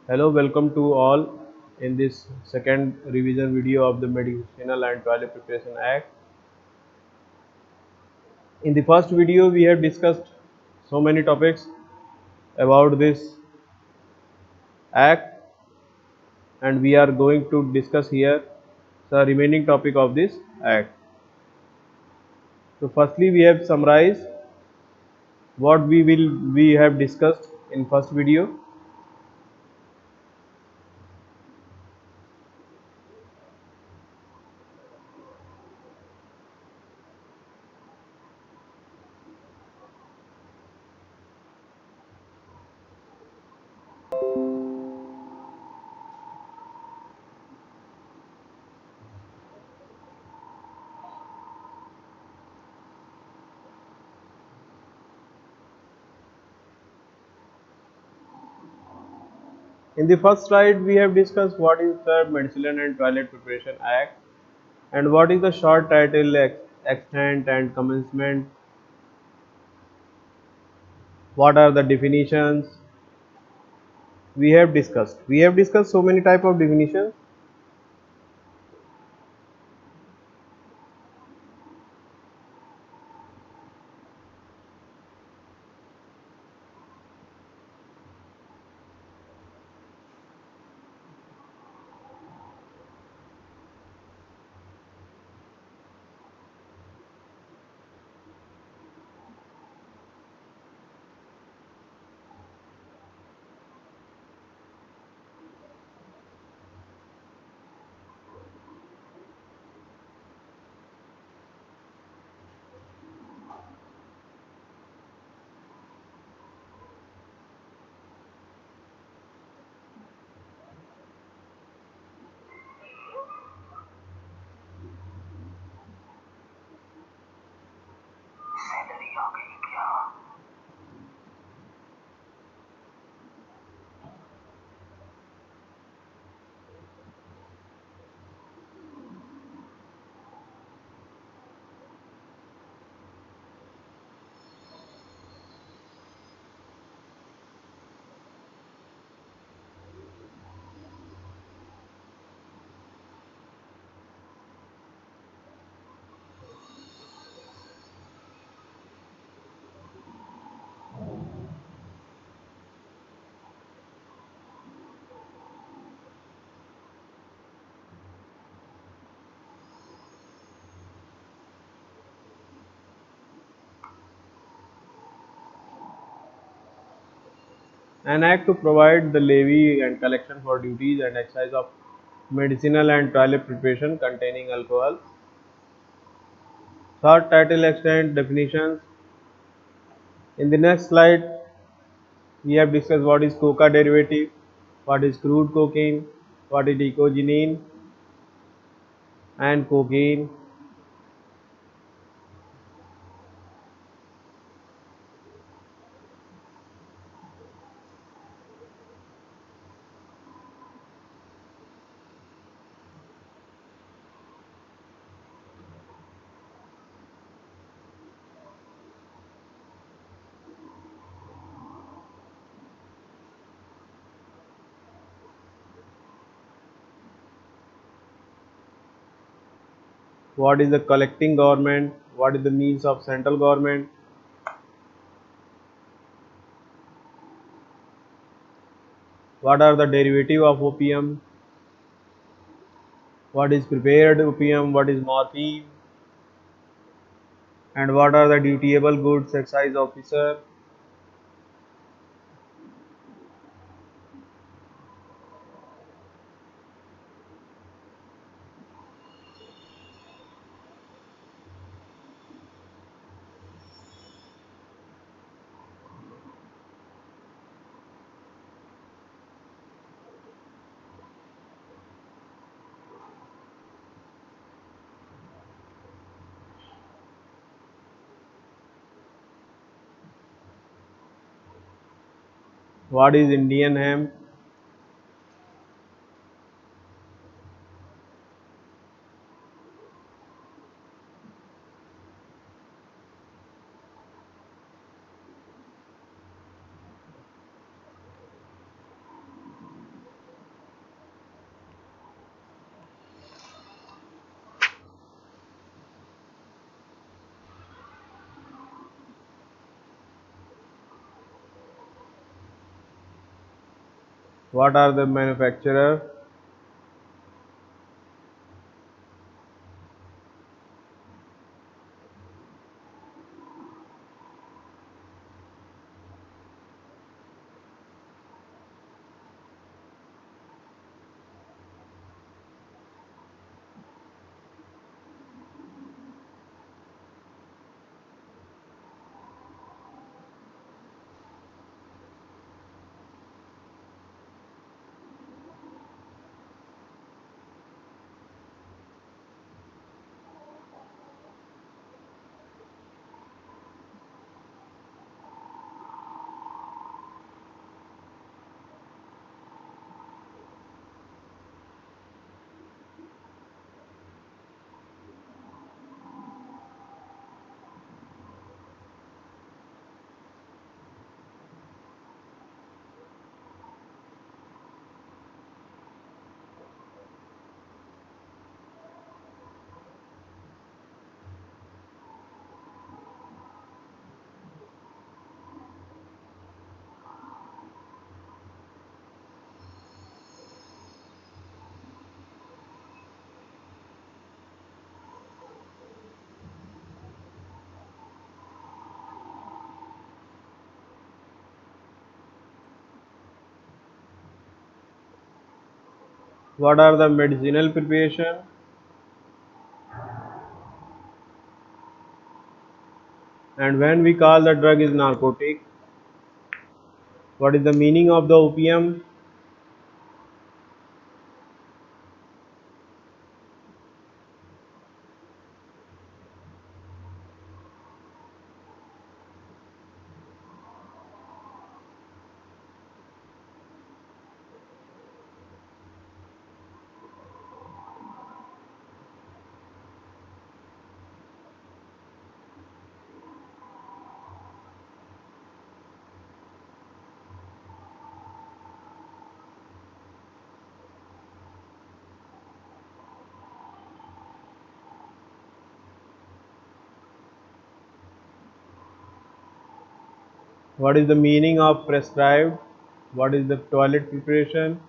Hello, welcome to all in this second revision video of the Medicinal and Toilet Preparation Act. In the first video, we have discussed so many topics about this act, and we are going to discuss here the remaining topic of this act. So, firstly, we have summarized what we have discussed in first video. In the first slide, we have discussed what is the Medicinal and Toilet Preparation Act and what is the short title, extent, and commencement. What are the definitions? We have discussed so many type of definitions. An act to provide the levy and collection for duties and exercise of medicinal and toilet preparation containing alcohol. Short title, extent, definitions. In the next slide, we have discussed what is coca derivative, what is crude cocaine, what is ecogenine and cocaine. What is the collecting government? What is the means of central government? What are the derivative of opium? What is prepared opium? What is morphine? And what are the dutiable goods excise officer? What is Indian hemp? What are the manufacturer? What are the medicinal preparation? And when we call the drug is narcotic, what is the meaning of the opium? What is the meaning of prescribed? What is the toilet preparation?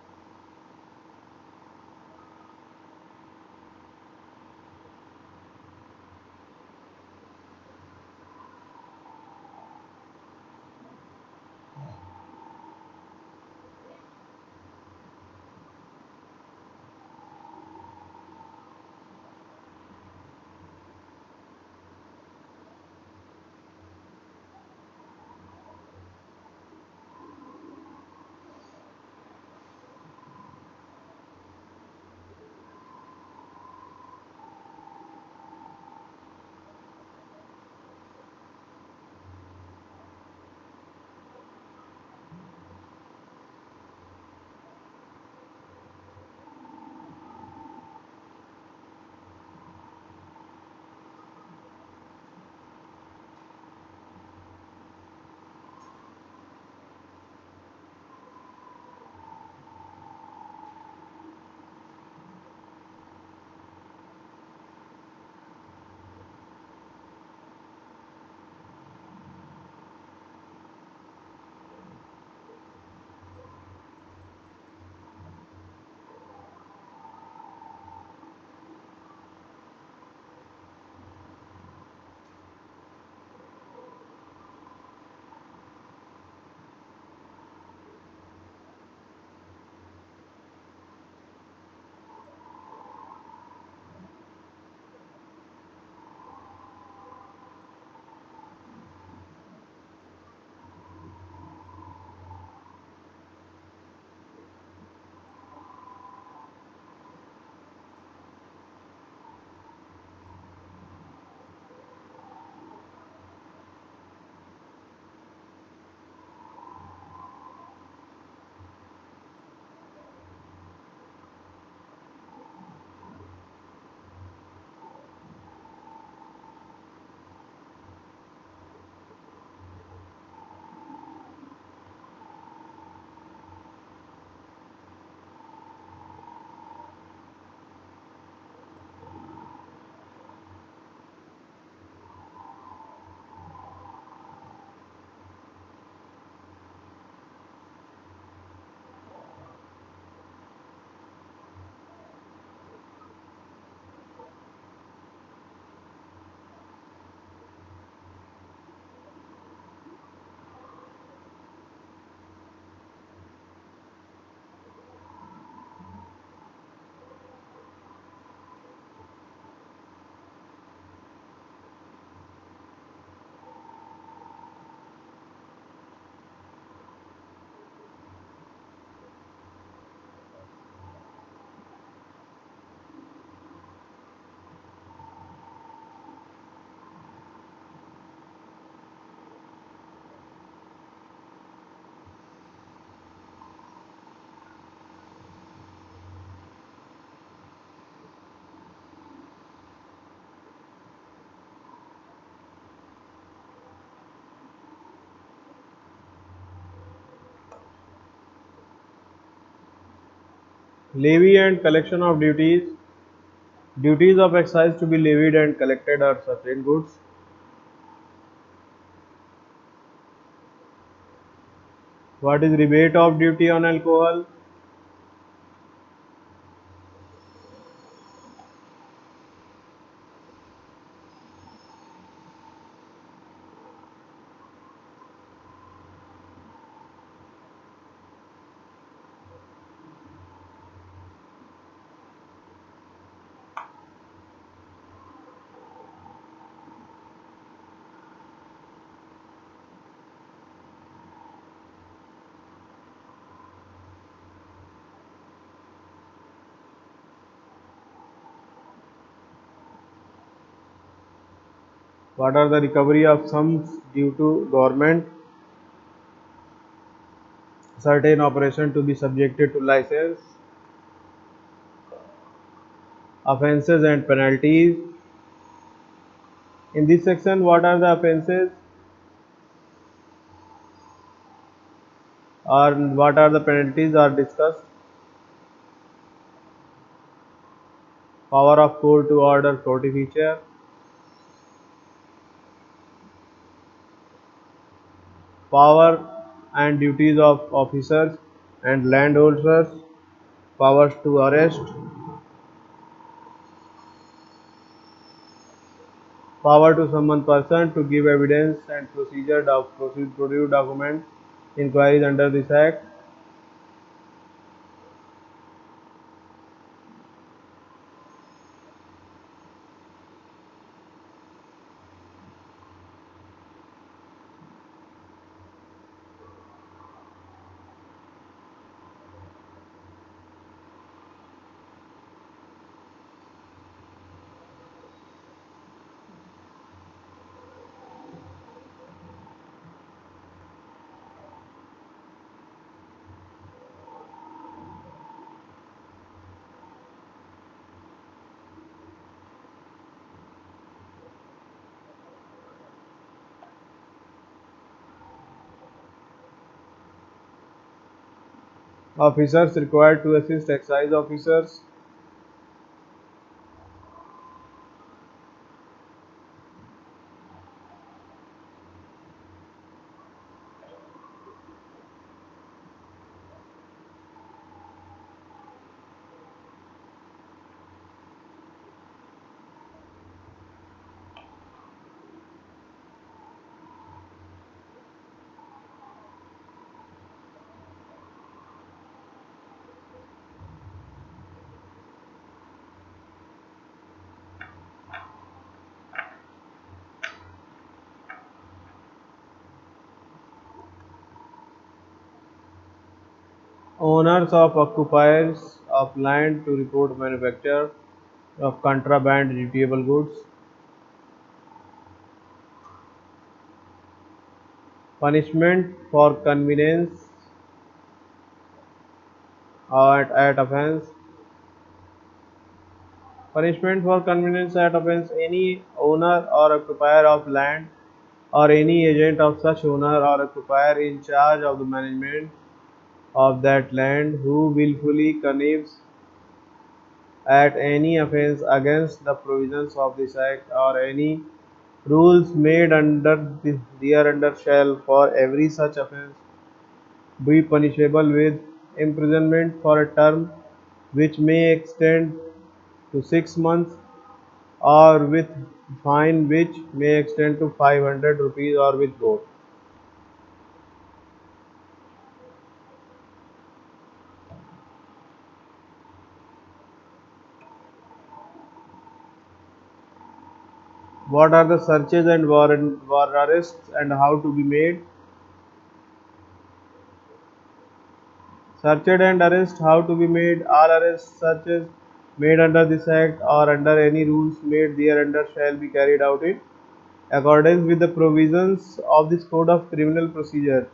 Levy and collection of duties. Duties of excise to be levied and collected are certain goods. What is rebate of duty on alcohol? What are the recovery of sums due to government? Certain operation to be subjected to license. Offences and penalties. In this section, what are the offences or what are the penalties are discussed. Power of court to order forfeiture. Power and duties of officers and landholders. Powers to arrest. Power to summon person to give evidence and produce document inquiries under this act. Officers required to assist excise officers. Owners of occupiers of land to report manufacture of contraband dutiable goods. Punishment for convenience at offence. Punishment for convenience at offence. Any owner or occupier of land or any agent of such owner or occupier in charge of the management of that land who willfully connives at any offence against the provisions of this act or any rules made under thereunder shall for every such offence be punishable with imprisonment for a term which may extend to 6 months or with fine which may extend to 500 rupees or with both. What are the searches and war arrests and how to be made? Searched and arrest how to be made. All arrests, searches made under this act or under any rules made thereunder shall be carried out in accordance with the provisions of this Code of Criminal Procedure.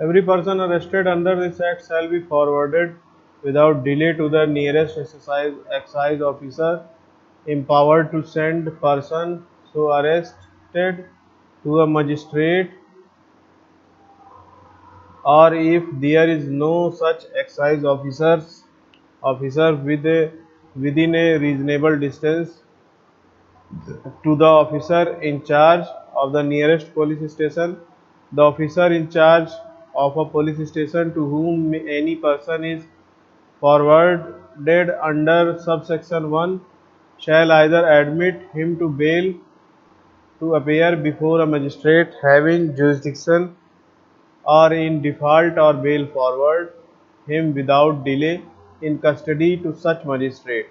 Every person arrested under this act shall be forwarded without delay to the nearest excise officer empowered to send person so arrested to a magistrate, or if there is no such excise officer within a reasonable distance, to the officer in charge of the nearest police station. The officer in charge of a police station to whom any person is forwarded under subsection 1 shall either admit him to bail to appear before a magistrate having jurisdiction, or in default or bail forward him without delay in custody to such magistrate.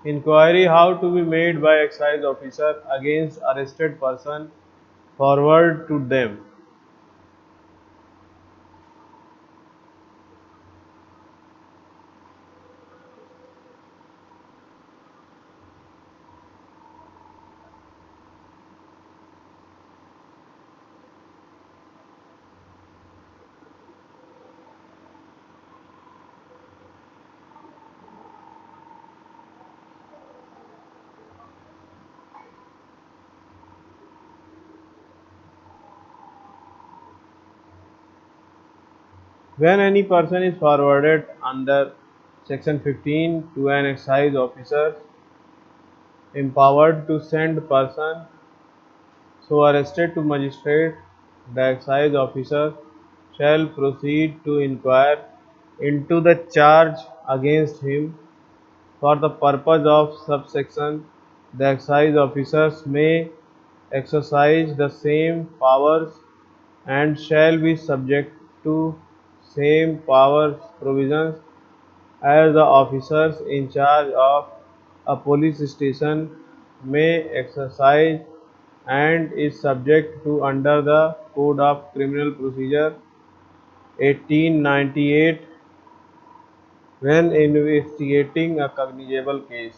Inquiry how to be made by excise officer against arrested person forward to them. When any person is forwarded under section 15 to an excise officer empowered to send person so arrested to magistrate, the excise officer shall proceed to inquire into the charge against him. For the purpose of subsection, the excise officers may exercise the same powers and shall be subject to same powers provisions as the officers in charge of a police station may exercise, and is subject to under the Code of Criminal Procedure 1898 when investigating a cognizable case.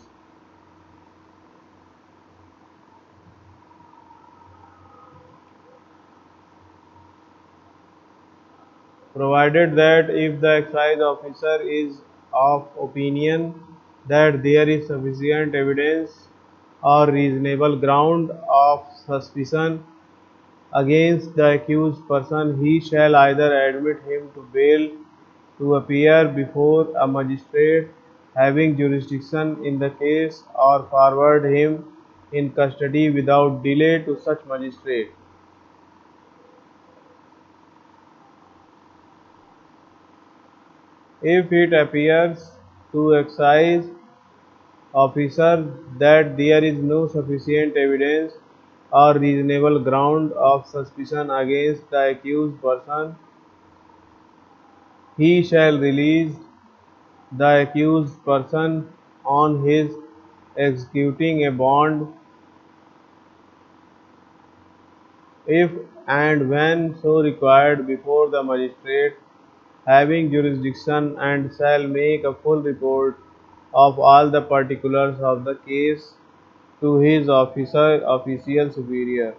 Provided that if the excise officer is of opinion that there is sufficient evidence or reasonable ground of suspicion against the accused person, he shall either admit him to bail to appear before a magistrate having jurisdiction in the case or forward him in custody without delay to such magistrate. If it appears to excise officer that there is no sufficient evidence or reasonable ground of suspicion against the accused person, he shall release the accused person on his executing a bond if and when so required before the magistrate having jurisdiction, and shall make a full report of all the particulars of the case to his official superior.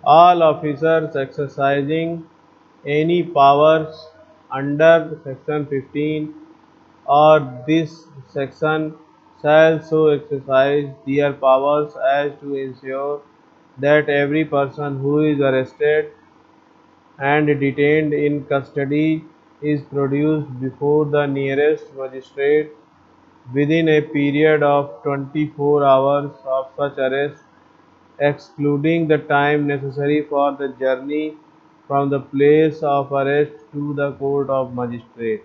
All officers exercising any powers under Section 15 or this section shall so exercise their powers as to ensure that every person who is arrested and detained in custody is produced before the nearest magistrate within a period of 24 hours of such arrest, excluding the time necessary for the journey from the place of arrest to the court of magistrate.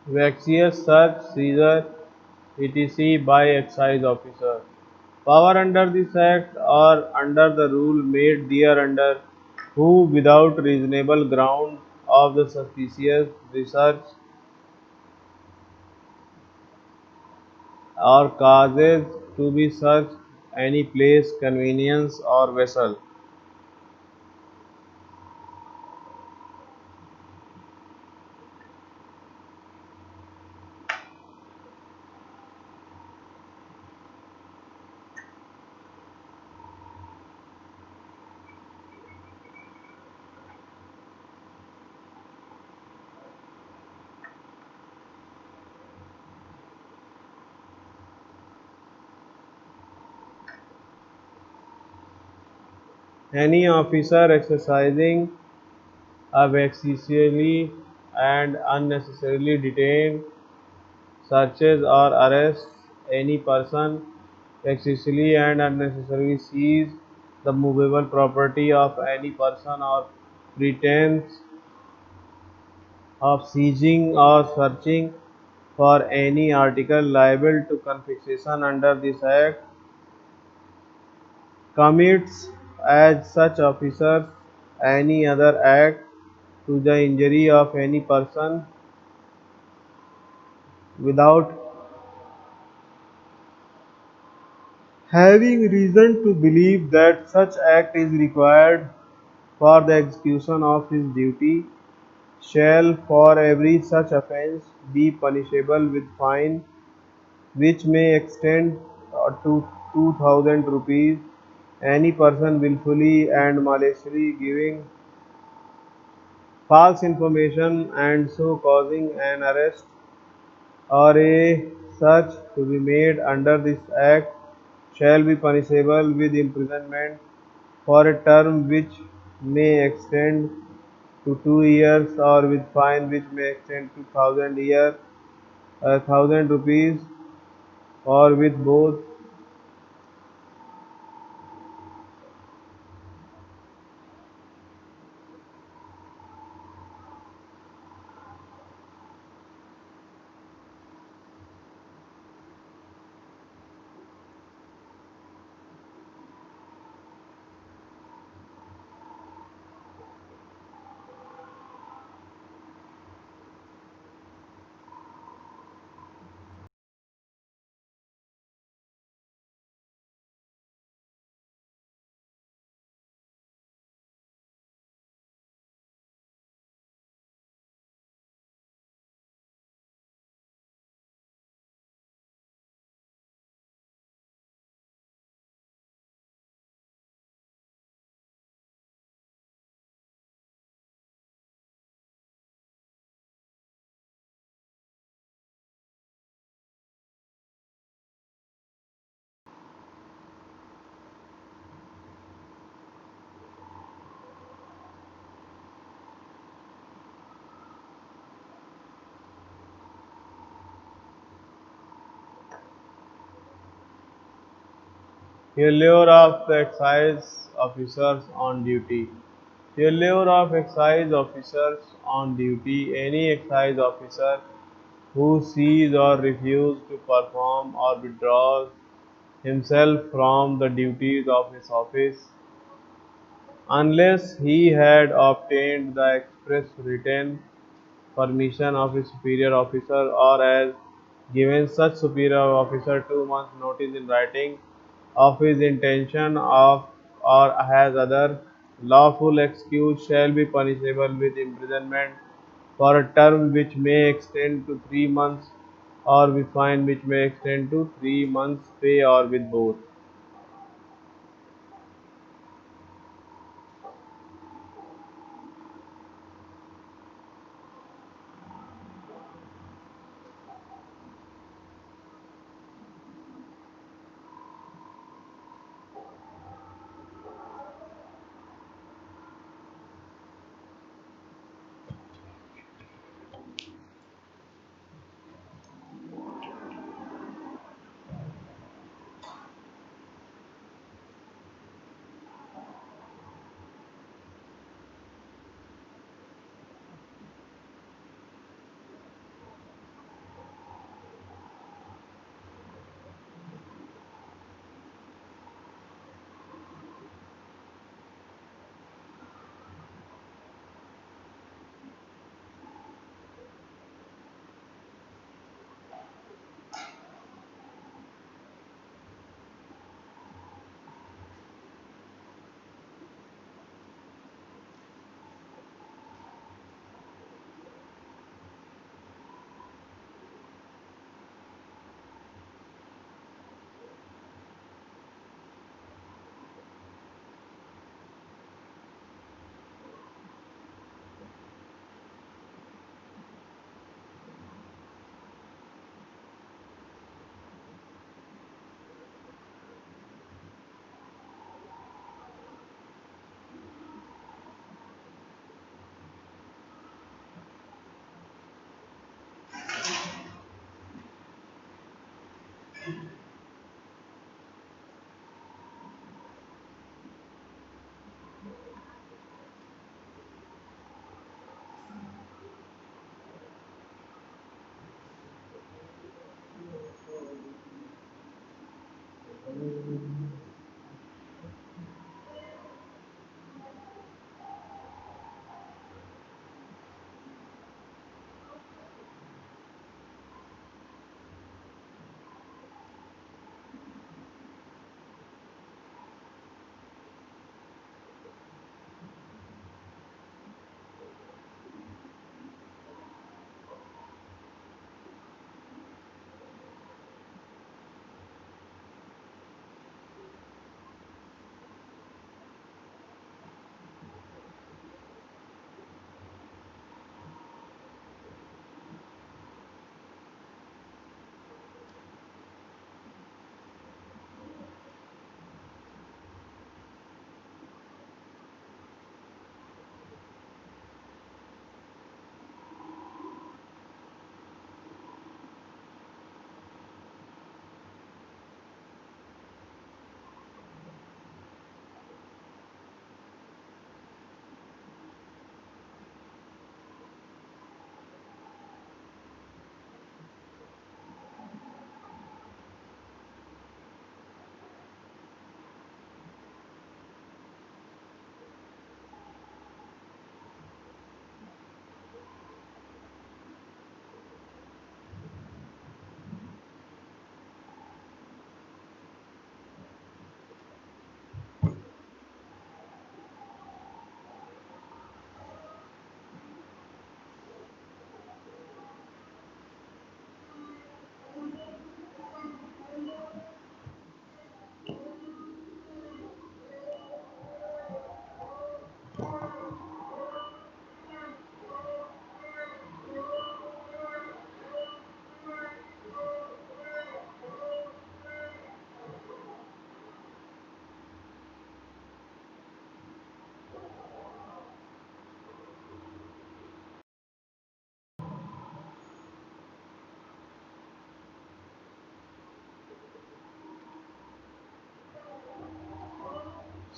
Vexatious search, seizure, etc. by excise officer. Power under this Act or under the rule made thereunder, who without reasonable ground of the suspicious research or causes to be searched any place, convenience or vessel. Any officer exercising excessively and unnecessarily detain, searches or arrests any person, excessively and unnecessarily seize the movable property of any person or pretends of seizing or searching for any article liable to confiscation under this act, commits as such officers any other act to the injury of any person without having reason to believe that such act is required for the execution of his duty, shall for every such offence be punishable with fine, which may extend to 2000 rupees. Any person wilfully and maliciously giving false information and so causing an arrest or a search to be made under this act shall be punishable with imprisonment for a term which may extend to 2 years or with fine which may extend to 1000 rupees or with both. Failure of excise officers on duty. Failure of excise officers on duty. Any excise officer who sees or refuses to perform or withdraws himself from the duties of his office unless he had obtained the express written permission of his superior officer or has given such superior officer 2 months notice in writing of his intention of or has other lawful excuse shall be punishable with imprisonment for a term which may extend to 3 months or with fine which may extend to 3 months pay or with both.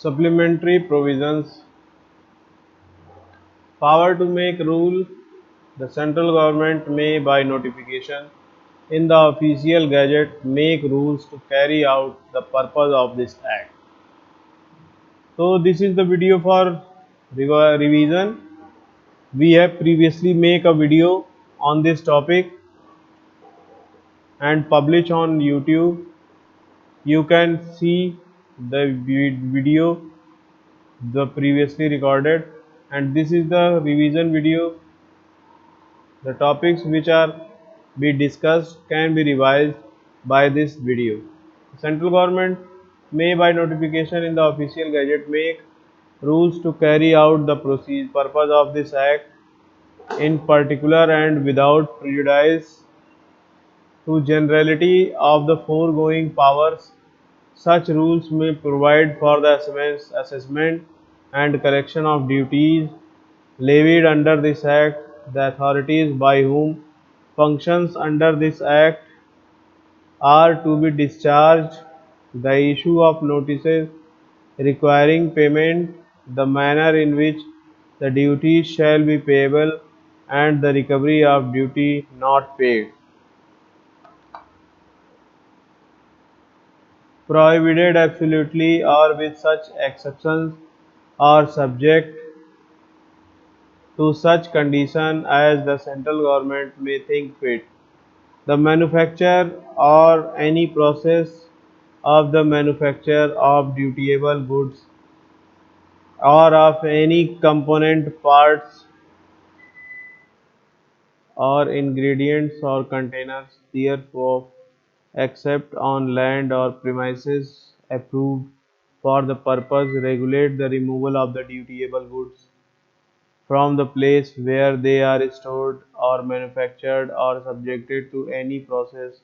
Supplementary provisions. Power to make rule. The central government may, by notification in the official gazette, make rules to carry out the purpose of this act. So this is the video for revision. We have previously make a video on this topic and publish on YouTube. You can see the video the previously recorded, and this is the revision video. The topics which are be discussed can be revised by this video. Central government may, by notification in the official gazette, make rules to carry out the purpose of this act in particular and without prejudice to generality of the foregoing powers. Such rules may provide for the assessment and collection of duties levied under this Act, the authorities by whom functions under this Act are to be discharged, the issue of notices requiring payment, the manner in which the duties shall be payable, and the recovery of duty not paid. Prohibited absolutely or with such exceptions are subject to such condition as the central government may think fit. The manufacture or any process of the manufacture of dutiable goods or of any component parts or ingredients or containers therefore except on land or premises approved for the purpose regulate the removal of the dutiable goods from the place where they are stored or manufactured or subjected to any process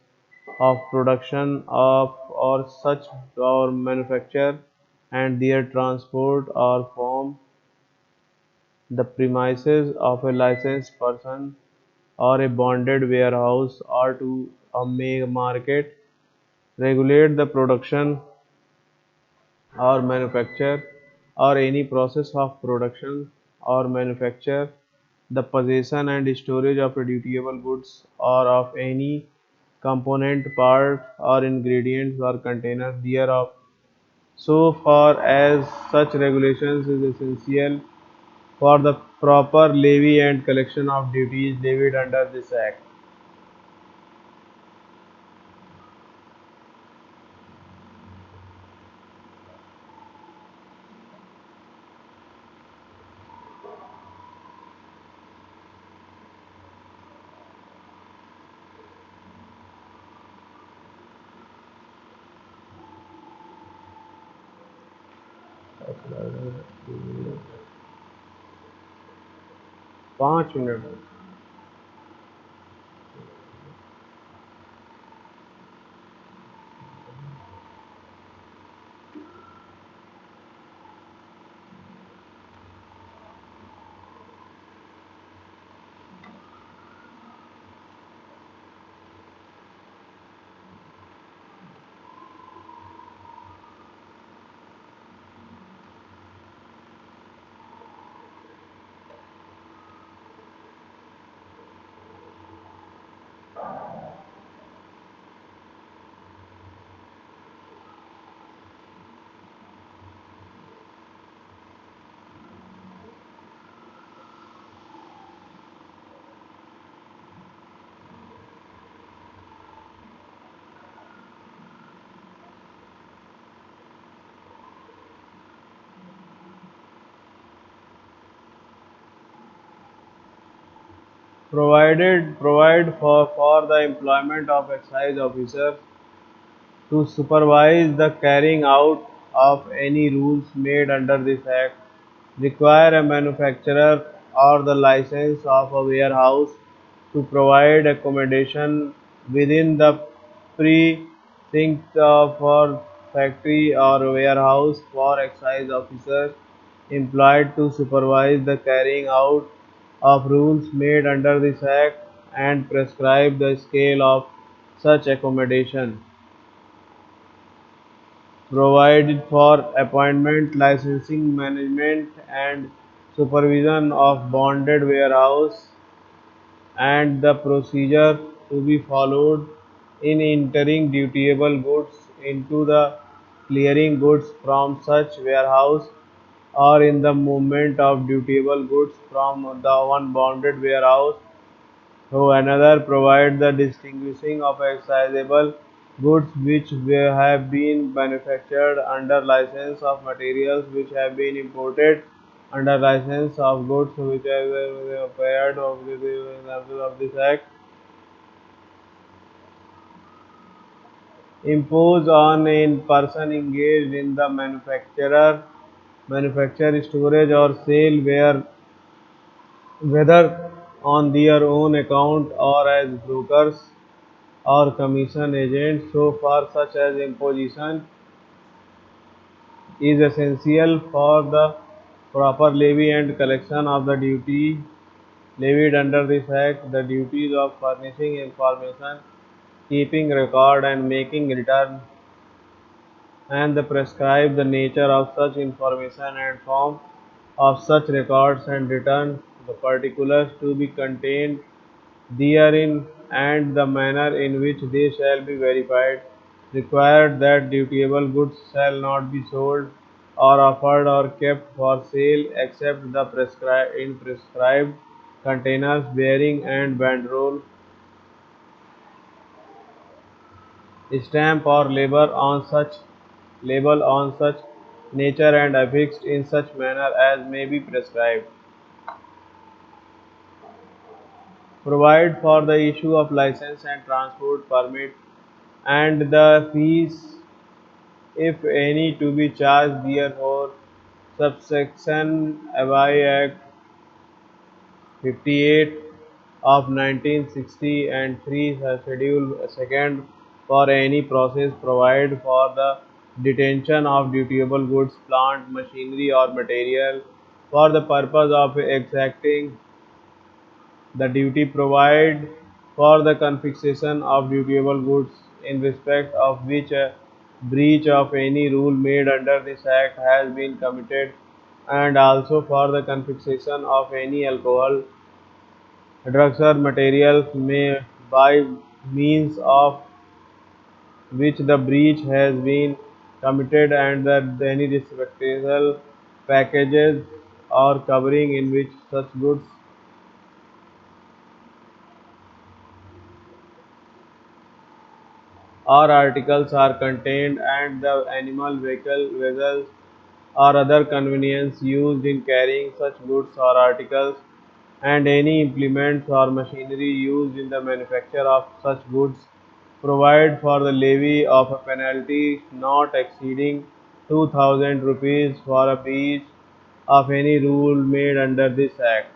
of production of or such or manufacture and their transport or from the premises of a licensed person or a bonded warehouse or to a market regulate the production or manufacture or any process of production or manufacture, the possession and storage of dutiable goods or of any component part or ingredients or container thereof, so far as such regulations is essential for the proper levy and collection of duties levied under this Act. पाँच minute provide for the employment of excise officers to supervise the carrying out of any rules made under this Act, require a manufacturer or the license of a warehouse to provide accommodation within the precinct of a factory or warehouse for excise officers employed to supervise the carrying out of rules made under this Act and prescribe the scale of such accommodation. provided for appointment, licensing, management, and supervision of bonded warehouse, and the procedure to be followed in entering dutiable goods into the clearing goods from such warehouse, or in the movement of dutiable goods from the one bonded warehouse to another, provide the distinguishing of excisable goods which have been manufactured under license of materials which have been imported under license of goods which have appeared of the examples of this act. Impose on a person engaged in the manufacture, storage or sale whether on their own account or as brokers or commission agents, so far such as imposition is essential for the proper levy and collection of the duty levied under this act. The duties of furnishing information, keeping record and making return, and the prescribe the nature of such information and form of such records and return, the particulars to be contained therein, and the manner in which they shall be verified, required that dutiable goods shall not be sold or offered or kept for sale except the prescribed containers bearing and banderole, stamp or label on such nature and affixed in such manner as may be prescribed. Provide for the issue of license and transport permit, and the fees, if any, to be charged therefor. Subsection ABI Act 58 of 1960 and 3 Schedule 2nd for any process provide for the detention of dutiable goods, plant, machinery or material for the purpose of exacting the duty, provide for the confiscation of dutiable goods in respect of which a breach of any rule made under this act has been committed, and also for the confiscation of any alcohol, drugs or materials may by means of which the breach has been committed, and that any respectable packages or covering in which such goods or articles are contained, and the animal vehicle vessels or other convenience used in carrying such goods or articles, and any implements or machinery used in the manufacture of such goods, provide for the levy of a penalty not exceeding 2000 rupees for a breach of any rule made under this act.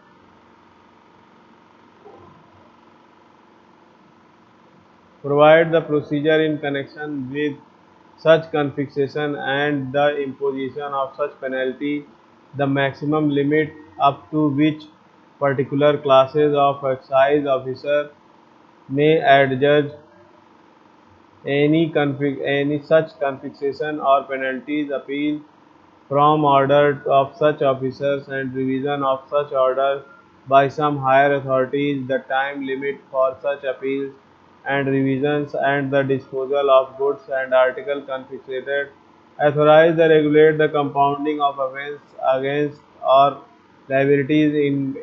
Provide the procedure in connection with such confiscation and the imposition of such penalty, the maximum limit up to which particular classes of excise officer may adjudge any such confiscation or penalties, appeal from order of such officers and revision of such orders by some higher authorities, the time limit for such appeals and revisions, and the disposal of goods and articles confiscated, authorize the regulate the compounding of offence against or liabilities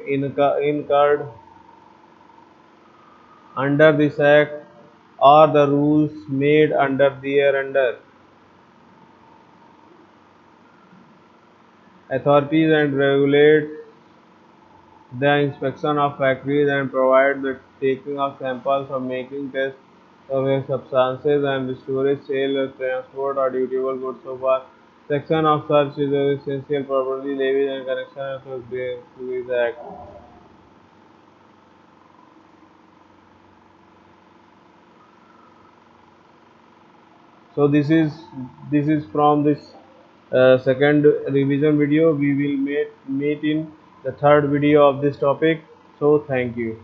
incurred under this act or the rules made under thereunder. Authorities and regulate the inspection of factories and provide the taking of samples for making tests of substances and storage, sale, transport or dutiable goods so far. Section of such is essential property levies and connection to this act. So this is from this second revision video. We will meet in the third video of this topic. So thank you.